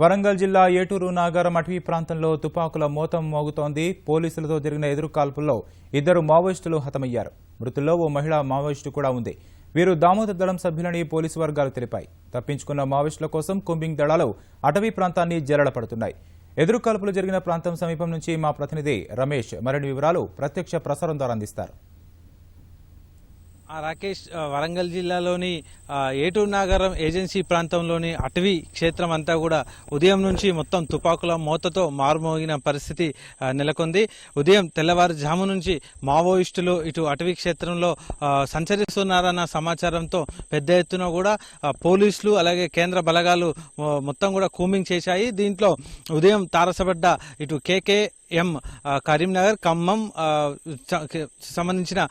వరంగల్ జిల్లా ఏటూరు నాగారం అటవీ ప్రాంతంలో తుపాకుల మోతం మోగుతోంది. పోలీసులతో జరిగిన ఎదురుకాల్పుల్లో 2 మావోయిస్టులు హతమయ్యారు. మృతుల్లో ఓ మహిళా మావోయిస్టు కూడా ఉంది. వీరు దామోదర్ దళం సభ్యులని పోలీసు వర్గాలు తెలిపాయి. తప్పించుకున్న మావోయిస్టుల కోసం కుంబింగ్ దళాలు అటవీ ప్రాంతాన్ని జల్లెడపడుతున్నాయి. ఎదురుకాల్పులు జరిగిన ప్రాంతం సమీపం నుంచి మా ప్రతినిధి రమేష్ మరిన్ని వివరాలు ప్రత్యక్ష ప్రసారం ద్వారా అందిస్తారు. రాకేష్, వరంగల్ జిల్లాలోని ఏటూరు నాగారం ఏజెన్సీ ప్రాంతంలోని అటవీ క్షేత్రం అంతా కూడా ఉదయం నుంచి మొత్తం తుపాకుల మోతతో మారుమోగిన పరిస్థితి నెలకొంది. ఉదయం తెల్లవారుజాము నుంచి మావోయిస్టులు ఇటు అటవీ క్షేత్రంలో సంచరిస్తున్నారన్న సమాచారంతో పెద్ద ఎత్తున కూడా పోలీసులు అలాగే కేంద్ర బలగాలు మొత్తం కూడా కూంబింగ్ చేశాయి. దీంట్లో ఉదయం తారసపడ్డ ఇటు కేకేఎం కరీంనగర్ ఖమ్మం సంబంధించిన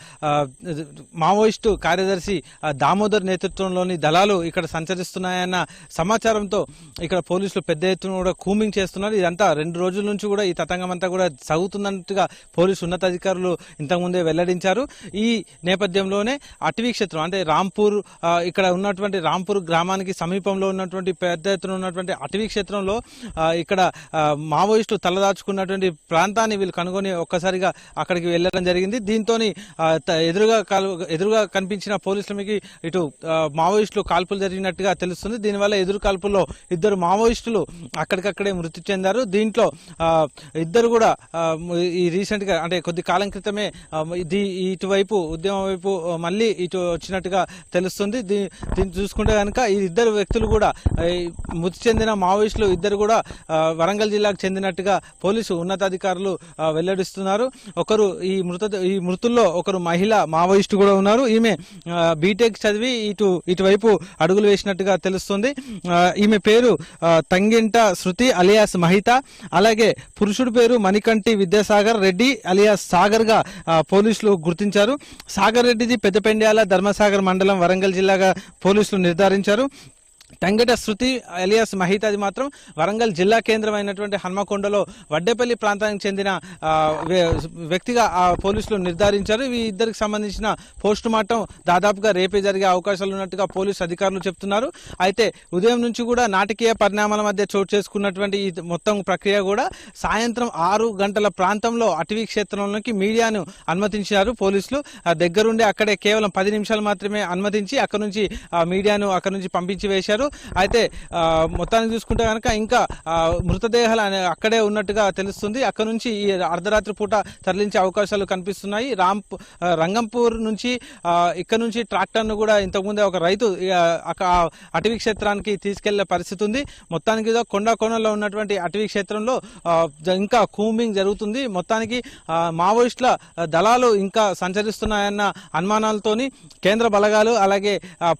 మావోయిస్టు కార్యదర్శి దామోదర్ నేతృత్వంలోని దళాలు ఇక్కడ సంచరిస్తున్నాయన్న సమాచారంతో ఇక్కడ పోలీసులు పెద్ద ఎత్తున కూడా కూంబింగ్ చేస్తున్నారు. ఇదంతా 2 రోజుల నుంచి కూడా ఈ తతంగం అంతా కూడా సాగుతున్నట్టుగా పోలీసు ఉన్నతాధికారులు ఇంతకుముందే వెల్లడించారు. ఈ నేపథ్యంలోనే అటవీ క్షేత్రం అంటే రాంపూర్, ఇక్కడ ఉన్నటువంటి రాంపూర్ గ్రామానికి సమీపంలో ఉన్నటువంటి పెద్ద ఎత్తున ఉన్నటువంటి అటవీ క్షేత్రంలో ఇక్కడ మావోయిస్టులు తలదాచుకున్నటువంటి ప్రాంతాన్ని వీళ్ళు కనుగొని ఒక్కసారిగా అక్కడికి వెళ్లడం జరిగింది. దీంతో ఎదురుగా కనిపించిన పోలీసులకి ఇటు మావోయిస్టులు కాల్పులు జరిగినట్టుగా తెలుస్తుంది. దీనివల్ల ఎదురు కాల్పుల్లో 2 మావోయిస్టులు అక్కడికక్కడే మృతి చెందారు. దీంట్లో 2 కూడా ఈ రీసెంట్ గా అంటే కొద్ది కాలం క్రితమే ఇటువైపు ఉద్యమం వైపు మళ్ళీ ఇటు వచ్చినట్టుగా తెలుస్తుంది. దీన్ని చూసుకుంటే కనుక ఈ 2 వ్యక్తులు కూడా మృతి చెందిన మావోయిస్టులు 2 కూడా వరంగల్ జిల్లాకు చెందినట్టుగా పోలీసు ఉన్నతాధికారులు వెల్లడిస్తున్నారు. ఈ మృతుల్లో ఒకరు మహిళా మావోయిస్టు కూడా ఉన్నారు. ఈమె బీటెక్ చదివి ఇటువైపు అడుగులు వేసినట్టుగా తెలుస్తుంది. ఈమె పేరు తంగెంట శృతి అలియాస్ మహిత. అలాగే పురుషుడి పేరు మణికంటి విద్యాసాగర్ రెడ్డి అలియాస్ సాగర్ గా పోలీసులు గుర్తించారు. సాగర్ రెడ్డిది పెద్దపెండ్యాల ధర్మసాగర్ మండలం వరంగల్ జిల్లాగా పోలీసులు నిర్ధారించారు. తంగెట శృతి అలియాస్ మహితాది మాత్రం వరంగల్ జిల్లా కేంద్రమైనటువంటి హన్మకొండలో వడ్డేపల్లి ప్రాంతానికి చెందిన వ్యక్తిగా పోలీసులు నిర్ధారించారు. ఈ 2కి సంబంధించిన పోస్ట్ మార్టం దాదాపుగా రేపే జరిగే అవకాశాలు ఉన్నట్టుగా పోలీసు అధికారులు చెప్తున్నారు. అయితే ఉదయం నుంచి కూడా నాటకీయ పరిణామాల మధ్య చోటు చేసుకున్నటువంటి ఈ మొత్తం ప్రక్రియ కూడా సాయంత్రం 6 గంటల ప్రాంతంలో అటవీ క్షేత్రంలోకి మీడియాను అనుమతించారు పోలీసులు. దగ్గరుండి అక్కడే కేవలం 10 నిమిషాలు మాత్రమే అనుమతించి అక్కడ నుంచి మీడియాను అక్కడ నుంచి పంపించి వేశారు. అయితే మొత్తానికి చూసుకుంటే కనుక ఇంకా మృతదేహాలు అక్కడే ఉన్నట్టుగా తెలుస్తుంది. అక్కడ నుంచి ఈ అర్ధరాత్రి పూట తరలించే అవకాశాలు కనిపిస్తున్నాయి. రంగంపూర్ నుంచి ఇక్కడ నుంచి ట్రాక్టర్ ను కూడా ఇంతకుముందే ఒక రైతు అటవీ క్షేత్రానికి తీసుకెళ్లే పరిస్థితి ఉంది. మొత్తానికి కొండలో ఉన్నటువంటి అటవీ క్షేత్రంలో ఇంకా కూంబింగ్ జరుగుతుంది. మొత్తానికి మావోయిస్టుల దళాలు ఇంకా సంచరిస్తున్నాయన్న అనుమానాలతోని కేంద్ర బలగాలు అలాగే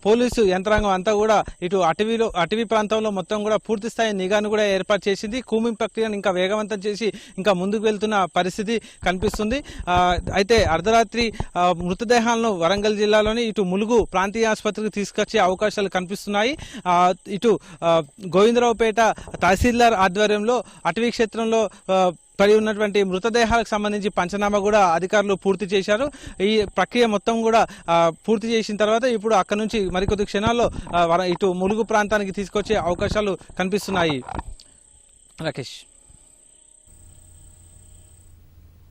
పోలీసు యంత్రాంగం అంతా కూడా ఇటు అటవీ ప్రాంతంలో మొత్తం కూడా పూర్తి స్థాయి నిఘాను కూడా ఏర్పాటు చేసింది. కూంబింగ్ ప్రక్రియను ఇంకా వేగవంతం చేసి ఇంకా ముందుకు వెళ్తున్న పరిస్థితి కనిపిస్తుంది. అయితే అర్ధరాత్రి మృతదేహాలను వరంగల్ జిల్లాలోని ఇటు ములుగు ప్రాంతీయ ఆసుపత్రికి తీసుకొచ్చే అవకాశాలు కనిపిస్తున్నాయి. ఇటు గోవిందరావుపేట తహసీల్దార్ ఆధ్వర్యంలో అటవీ క్షేత్రంలో పడి ఉన్నటువంటి మృతదేహాలకు సంబంధించి పంచనామా కూడా అధికారులు పూర్తి చేశారు. ఈ ప్రక్రియ మొత్తం కూడా పూర్తి చేసిన తర్వాత ఇప్పుడు అక్కడ నుంచి మరికొద్ది క్షణాల్లో ఇటు ములుగు ప్రాంతానికి తీసుకొచ్చే అవకాశాలు కనిపిస్తున్నాయి. రాకేష్.